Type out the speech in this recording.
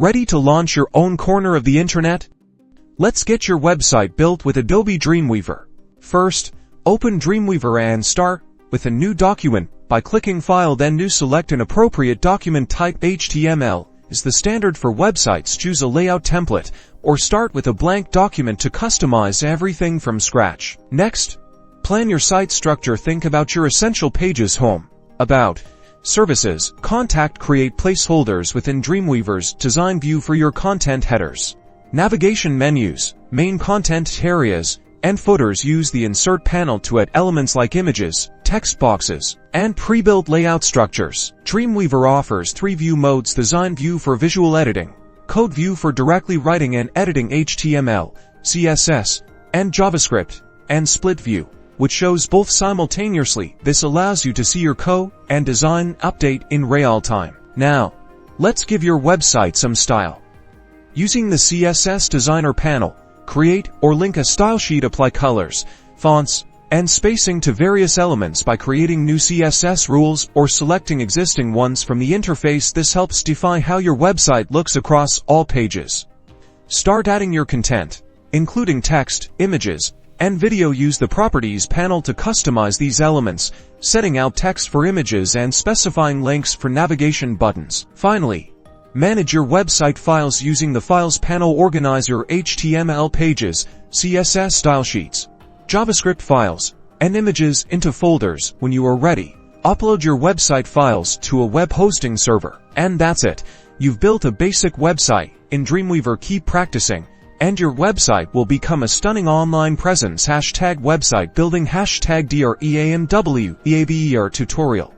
Ready to launch your own corner of the internet? Let's get your website built with Adobe Dreamweaver. First, open Dreamweaver and start with a new document by clicking File, then New. Select an appropriate document type. HTML is the standard for websites. Choose a layout template or start with a blank document to customize everything from scratch. Next, plan your site structure. Think about your essential pages: home, about, services, contact. Create placeholders within Dreamweaver's design view for your content headers, navigation menus, main content areas, and footers. Use the Insert panel to add elements like images, text boxes, and pre-built layout structures. Dreamweaver offers 3 view modes: Design View for visual editing, Code View for directly writing and editing HTML, CSS, and JavaScript, and Split View, which shows both simultaneously. This allows you to see your code and design update in real time. Now, let's give your website some style. Using the CSS Designer panel, create or link a style sheet. Apply colors, fonts, and spacing to various elements by creating new CSS rules or selecting existing ones from the interface. This helps define how your website looks across all pages. Start adding your content, including text, images, and video. Use the Properties panel to customize these elements, setting out text for images and specifying links for navigation buttons. Finally, manage your website files. Using the Files panel, organize your HTML pages, CSS style sheets, JavaScript files, and images into folders. When you are ready, upload your website files to a web hosting server. And that's it. You've built a basic website in Dreamweaver. Keep practicing, and your website will become a stunning online presence. #website building #DREAMWEAVER tutorial.